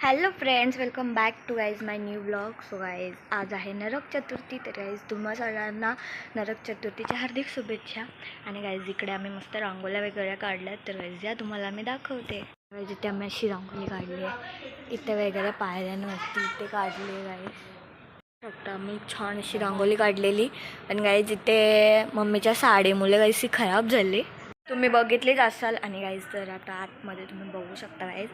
Hello friends, welcome back to guys my new blog. So guys आज आहे नरक चतुर्थी. तर guys तुम्हा सगळ्यांना नरक चतुर्थीच्या हार्दिक शुभेच्छा. आणि गाईज इकडे आम्ही मस्त रांगोळ्या वगैरे काढल्यात. तर गाईज या तुम्हाला मी दाखवते. गाईज इथे आम्ही अशी रांगोळी काढली आहे. इथे वगैरे पायऱ्यांवरती इथे काढली गाईज. फक्त आम्ही छान अशी रांगोळी काढलेली. आणि गाईज इथे मम्मीच्या साडीमुळे गाईज खराब झाली, तुम्ही बघितलेच असाल. आणि गाईज तर आता आतमध्ये तुम्ही बघू शकता गाईज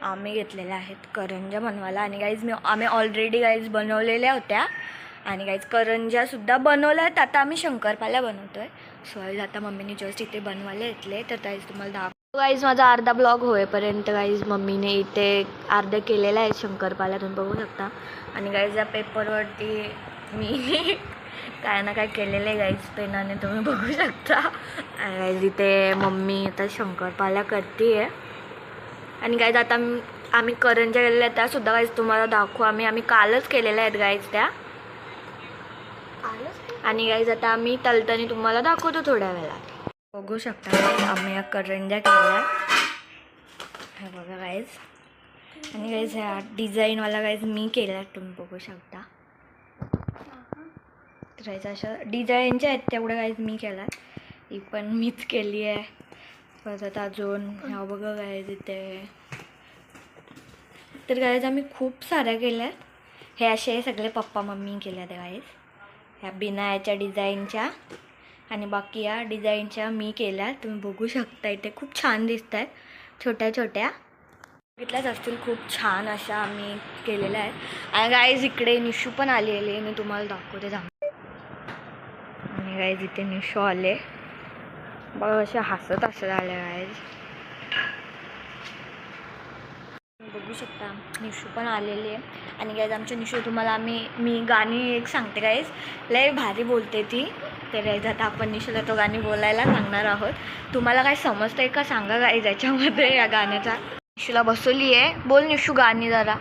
आम्ही घेतलेल्या आहेत करंज्या बनवायला. आणि गाईज आम्ही ऑलरेडी गाईज बनवलेल्या होत्या. आणि गाईज करंज्यासुद्धा बनवल्या आहेत. आता आम्ही शंकरपाल्या बनवतो आहे. सो गाईज आता मम्मीने जस्ट इथे बनवायला घेतले. तर गाईज तुम्हाला दाखवतो. गाईज माझा अर्धा ब्लॉग होईपर्यंत गाईज मम्मीने इथे अर्धे केलेलं आहे शंकरपाल्या, तुम्ही बघू शकता. आणि गाईज या पेपरवरती मी काय ना काय केलेलं आहे गाईज पेनाने, तुम्ही बघू शकता. आणि गाईज इथे मम्मी आता शंकरपाल्या करते आहे. आणि गाईज आता आम्ही करंज्या केलेल्या आहेत त्यासुद्धा गाईज तुम्हाला दाखवू. आम्ही कालच केलेल्या आहेत गाईज त्या. आणि गाईज आता आम्ही तलतानी तुम्हाला दाखवतो थोड्या वेळात. बघू शकता गाईज आम्ही या करंज्या केल्या. हे बघा गाईज. आणि गाईज ह्या डिझाईनवाला गाईज मी केल्या, तुम्ही बघू शकता. तर अशा डिझाईनच्या आहेत तेवढ्या गाईज मी केल्या. ही पण मीच केली आहे. परत अजून ह्या बघा गाईज इथे. तर गाईज आम्ही खूप साऱ्या केल्या. हे असे सगळे पप्पा मम्मी केल्या त्या गाईज. ह्या बिना याच्या डिझाईनच्या आणि बाकी या डिझाईनच्या मी केल्या, तुम्ही बघू शकता. इथे खूप छान दिसत आहेत छोट्या छोट्या. बघितल्याच असतील खूप छान अशा आम्ही केलेल्या आहेत. आणि गाईज इकडे निशू पण आलेली आहे, मी तुम्हाला दाखवते थांब. आणि गाईज इथे निशू आले बघा, अशा हसत आले गाईज. बघू शकता निशू पण आलेली आहे. आणि गाईज आमच्या निशू तुम्हाला मी गाणी एक सांगते गाईज, लय भारी बोलते ती. तर गाईज आता आपण निशूला तो गाणी बोलायला सांगणार आहोत. तुम्हाला काय समजतंय का सांगा गाईज याच्यामध्ये या गाण्याचा. निशूला बसवली आहे, बोल निशू गाणी जरा.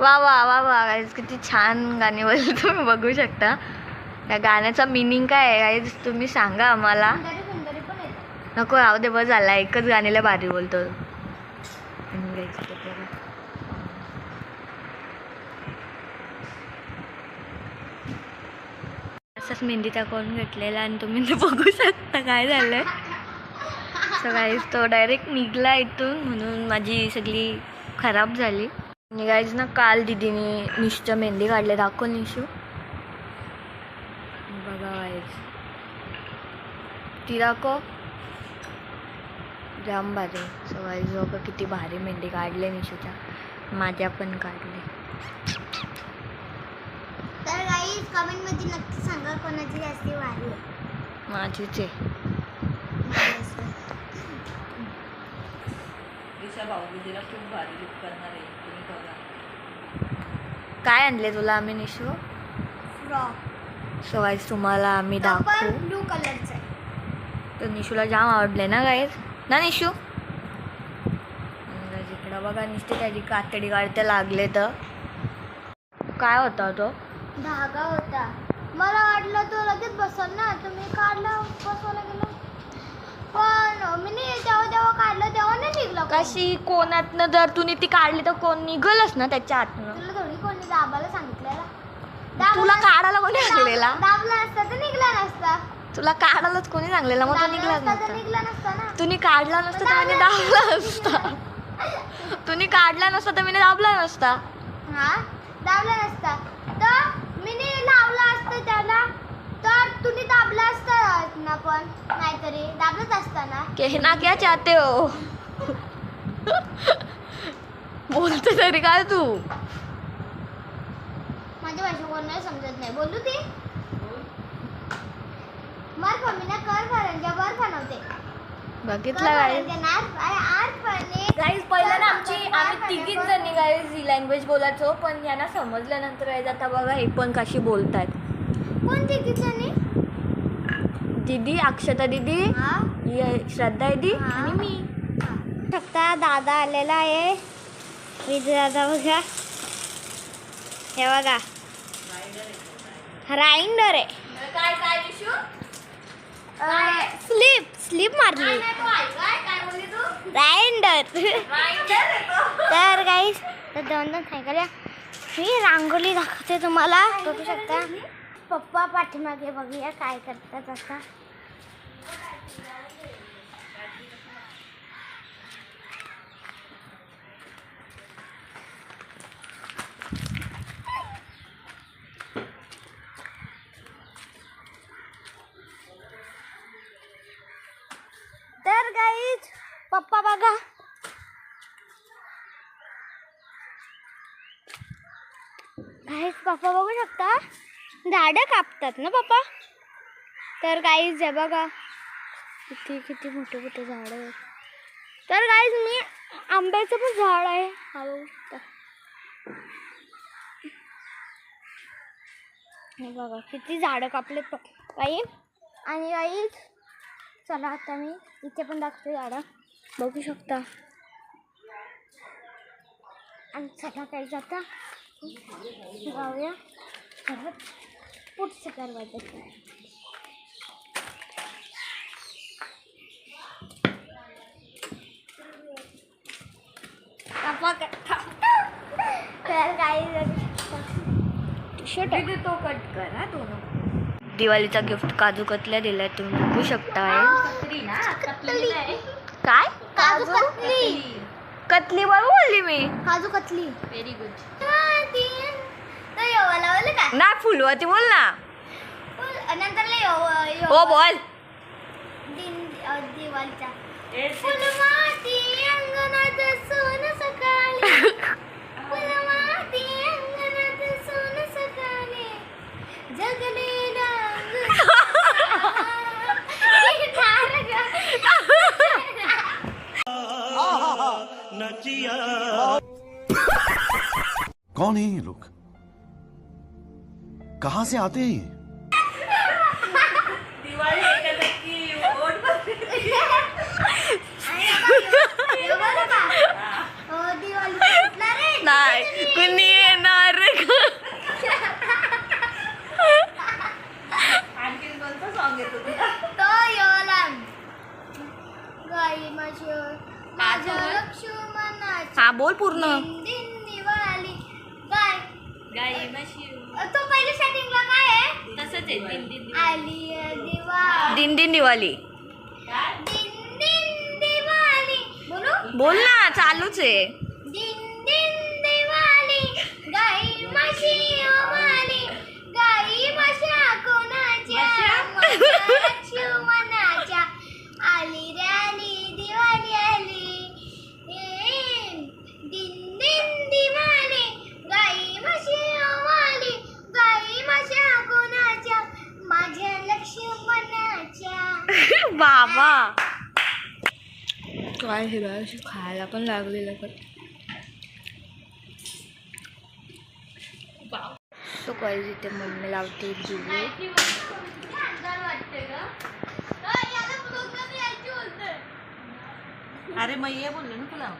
वा वा वा वा गाईज, किती छान गाणी बोलली, तुम्ही बघू शकता. या गाण्याचा मिनिंग काय आहे गाईज तुम्ही सांगा आम्हाला. नको राहू दे, बस झाला, एकच गाणीला भारी बोलतो. असंच मेहंदीचा करून घेतलेला आणि तुम्ही ते बघू शकता काय झालंय. सो गाईज तो डायरेक्ट निघला इथून, म्हणून माझी सगळी खराब झाली. आणि गाईज ना काल दीदीने निशूच्या मेहंदी काढले, दाखव निशू. बघा गाईज ती दाखव, जाम भारी. सो गाईज बघा किती भारी मेहंदी काढले निशूच्या. माझ्या पण काढले. तर गाईज कमेंटमध्ये नक्की सांगा कोणाची जास्ती भारी आहे. माझीच आहे. खूप भारी लुक करणार आहे, तुम्ही बघा. काय आणले तुला आम्ही निशू? फ्रॉक. सो गाईज तुम्हाला आम्ही दाखवू. ब्लू कलरचा आहे. तर निशूला जाम आवडले ना गाईज, ना निशू. इकडं बघा नुसते त्याची कातडी काढते लागले. तर काय होता तो? धागा होता. मला वाटलं तो लगेच बसल ना, तर मी काढला बसवायला गेलो. पण मी जेव्हा काढलं तेव्हा नाही निघलं. कशी कोणातनं जर तुम्ही ती काढली तर कोण निघलच ना त्याच्या आतनं. तुला थोडी कोणी दाबायला सांगितलेला? तुला काढायला कोणी सांगलेला? दाबला असता तर निघला नसता. तुला काढायलाच कोणी सांगलेला? मग तो निघलाच नसता. निघला नसता ना. तुम्ही काढला नसता तर मी दाबला नसता. तुम्ही काढला नसता तर मी दाबला नसता. हा, दाबला नसता तर मी लावला असतं त्याला, तर तुम्ही दाबला असता ना. पण नाहीतरी दाबलंच असताना. कहना क्या चाहते हो? बोलते तरी काय तू? माझी भाषा कोणाला समजत नाही. बोलू ती मर मम्मीना कर करंजा बर बनवते. बघितलं गाईज. गाईज पहिलं ना आम्ही तिघीच जणी गाईज ही लँग्वेज बोलायचो, पण यांना समजल्यानंतर गाईज आता बघा हे पण कशी बोलतात. कोण तिघी जणी? दीदी, अक्षता दीदी, ही श्रद्धा दीदी हा. आणि मी. शकता दादा आलेला आहे. विजय दादा बघा, हे बघा राईंडर आहे. काय काय विशू? स्लिप मारली. राईंडर. तर गाईस, तर दोन सांगायला मी रांगोळी दाखवते तुम्हाला, बघू शकता. पप्पा पाठीमागे बघूया काय करतात आता. तर गाईज पप्पा बघा, गाईज पप्पा बघू शकता झाडं कापतात ना पप्पा. तर गाईज हे बघा किती किती मोठे मोठे झाड आहेत. तर गाईज मी आंब्याचं पण झाड आहे, हा बघू शकता. हे बघा किती झाडं कापलेत पप्पाई. आणि गाईज चला आता मी इथे पण दाखवते झाडं, बघू शकता. आणि चला काही जाता जाऊया परत पुढचं दरवाजा. तर काही तो कट कर हा तो. दिवाळीचा गिफ्ट काजू कतल्या दिलाय, तुम्ही बघू शकताय. काय काजू कतली. कतली बरोबर बोलली मी. काजू कतली. Very good. का ना फुलवाती बोल ना. नंतर हो बोल. दिवाळीचा फुलमाती अंगणात सोन सकाळी. फुलमाती अंगणात सोन सकाळी जगलेला कौन है ये लोग? कहाँ से आते हैं ये? नाही कुणी येणार. आणखीन कोणतं सॉन्ग येतो तुला? तो योला गाई माझ्या लक्ष्मणाची. हा बोल पूर्ण. दिन दिवाळी गाय गाई म्हशी. तो पहिले सेटिंगला काय आहे? तसंच आहे. दिन दिन आली दिवाळी. दिन दिन दिवाळी. दिन दिन दिवाळी बोलू. बोल ना, चालूच आहे. दिन दिन दिवाळी गाई म्हशी ओवाळी. गाई म्हशा कोणाच्या? माझ्या लक्ष्मणाच्या. आली रे आली दिवाळी आली. दिन दिन दिवाळी गाई म्हशी ओवाळी. गाई म्हशा कोणाच्या? माझ्या लक्ष्मणाच्या. बाबा काय हिरवा खायला पण लागलेलं पण. सो काय इथे मम्मी लावते दिवे. अरे मैया बोलले ना तुला.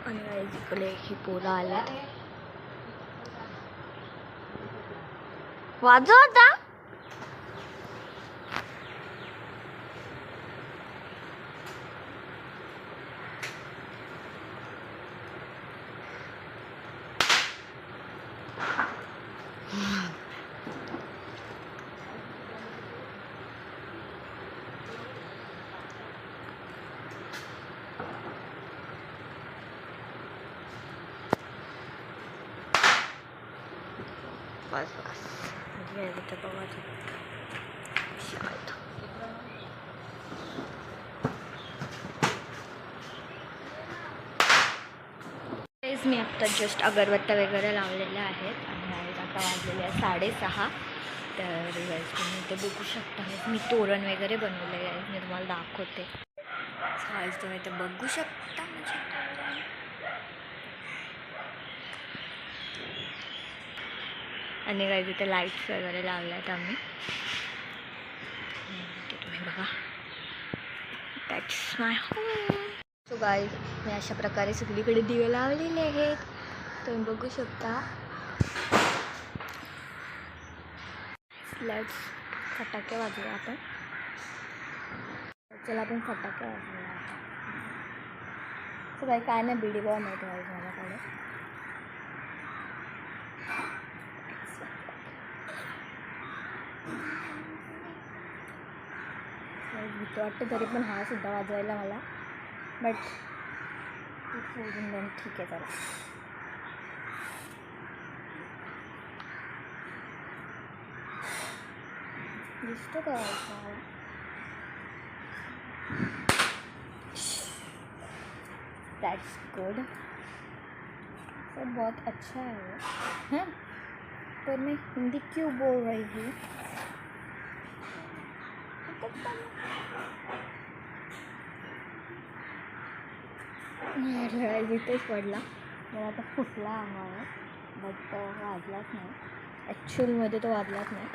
आणि इकडे ही पोरं आल्यात. वाजव आता. बस बस. मी आत्ता जस्ट अगरबत्त्या वगैरे लावलेल्या आहेत आणि आता वाजलेले आहे 6:30. तर तुम्ही ते बघू शकता. मी तोरण वगैरे बनवलेले आहे, मी तुम्हाला दाखवते. तुम्ही ते बघू शकता. आणि गाईज इथे लाईट्स वगैरे लावल्यात आम्ही. ते तुम्ही बघा. That's my home. So guys मी अशा प्रकारे सगळीकडे दिवे लावलेले आहेत, तुम्ही बघू शकता. लेट्स फटाके वाजवूया आपण. चला आपण फटाके वाजवूया आता. सो काही काय नाही, बीडी बॉम्ब आहे गाईज माझ्याकडे. भीती वाटते तरी पण हा सुद्धा वाजवायला मला, बट सोडून देऊन ठीक आहे. चला दिसतो का दैट्स गुड. सर बहुत अच्छा है वो, है पर मैं हिंदी क्यों बोल रही हूँ. इथेच पडला मला, आता फुटला अंगावर, बट वाजलाच नाही. ॲक्च्युअलमध्ये तो वाजलाच नाही.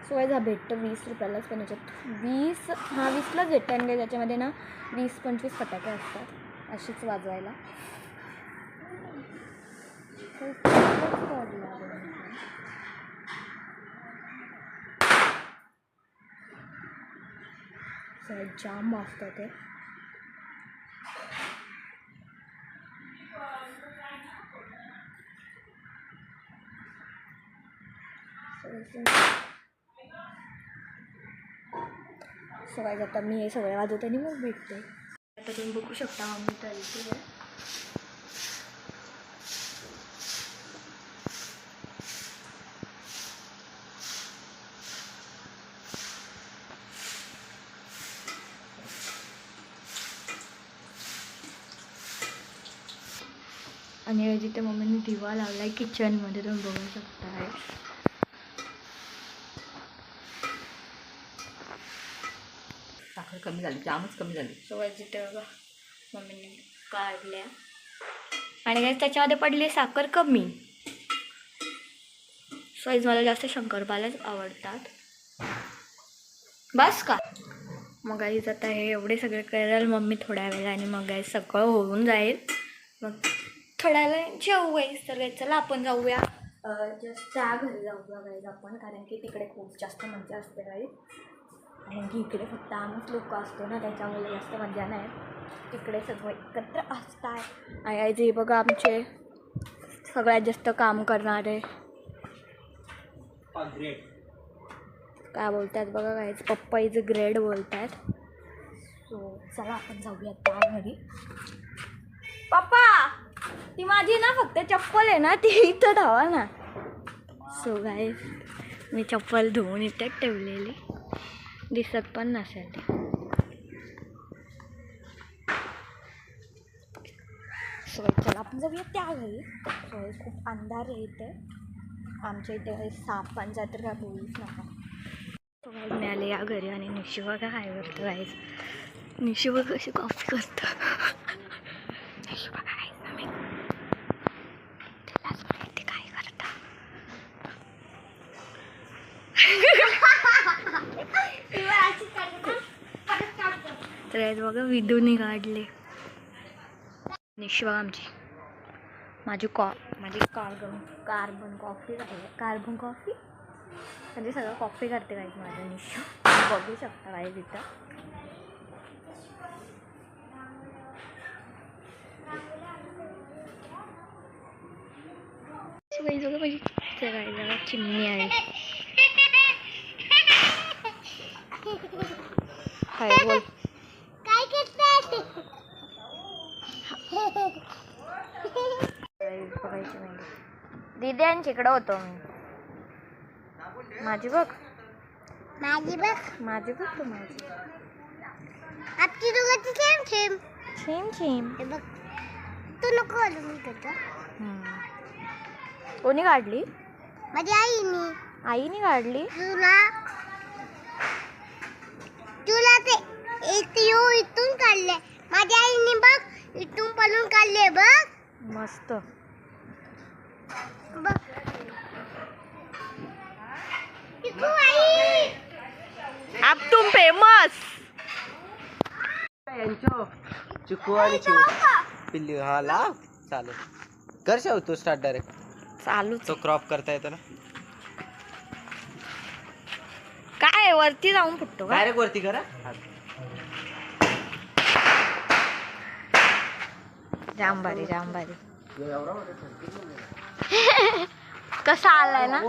सो वाईज हा भेटतो 20 रुपयालाच, पण याच्यात 20लाच भेटतं. आणि त्याच्यामध्ये ना 20-25 फटाके असतात अशीच वाजवायला. जाम वाजतं ते. सो गाईज आता मी हे सगळे वाजवते आणि मग भेटते. आता तुम्ही बघू शकता मम्मी तळते आहे. आणि जिथे मम्मीने दिवा लावला आहे किचनमध्ये, तुम्ही बघू शकता. साखर कमी झाली, जामच कमी झाली. सो जिथे बघा मम्मीने काढल्या आणि काय त्याच्यामध्ये पडली साखर कमी. सो मला जास्त शंकरपाल्याच आवडतात. बस का मग गाईज आता हे एवढे सगळे करेल मम्मी थोड्या वेळा, आणि मग गाईज सगळं होऊन जाईल. मग थोड्या वेळा जेवू गाईज. तर गाईज चला आपण जाऊया जस्ट त्या घरी जाऊया गाईज आपण, कारण की तिकडे खूप जास्त मजा असते गाईज. कारण की इकडे फक्त आम्हीच लोक असतो ना, त्याच्यामुळे जास्त मजा नाही. तिकडे सगळं एकत्र असतात. आणि गाईज हे बघा आमचे सगळ्यात जास्त काम करणारे काय बोलतात बघा गाईज, पप्पा इज ग्रेड बोलतात. सो चला आपण जाऊया त्या घरी. पप्पा ती माझी ना फक्त चप्पल आहे ना, ती इथं धावा ना. सो गाईज मी चप्पल धुवून इथेच ठेवलेली, दिसत पण नसेल ते. सो चला आपण जाऊया त्या घरी. सो खूप अंधार आहे इथे आमच्या इथे, सापांचा तर काय बोलूच नका. सो गाईज मी आले या घरी आणि निशी बघा काय करतं गाईज. निशी बघा कशी कॉफी करतं. निशी बघा गाईज ना, मी तिलाच माहिती काय करता. तर गाईज बघा विदूनी काढले. निशी बघा आमची माझी कार्बन कॉफी आहे. कार्बन कॉफी म्हणजे सगळं कॉफी करते गाईज माझ्या निशी, बघू शकता गाईज इथं. गाईज बघा माझी गाईला चिमणी आहे. हाय बोल काय करतात. बघायची नाही दिद्यांच्याकडं होतो मी. माझी बघ माझी बघ, माझी बघ तू माझी. आपली दोघांची सेम सेम सेम सेम. हे बघ, तू नको आलो मी करतो. कोणी काढली? माझी आईने. आईने काढली. तुला ते इथून काढले. माझ्या आईने बघ इथून पळून काढले बघ. मस्त. अब तुम फेमस. चिकू आणि पिल्ली. हा लाव चालेल. कर शेव तू स्टार्ट डायरेक्ट. चालूच. तो क्रॉप करता येतो ना काय वरती जाऊन फुटतो का? डायरेक्ट वरती करा. जाम भारी जाम भारी. कसा आलाय ना.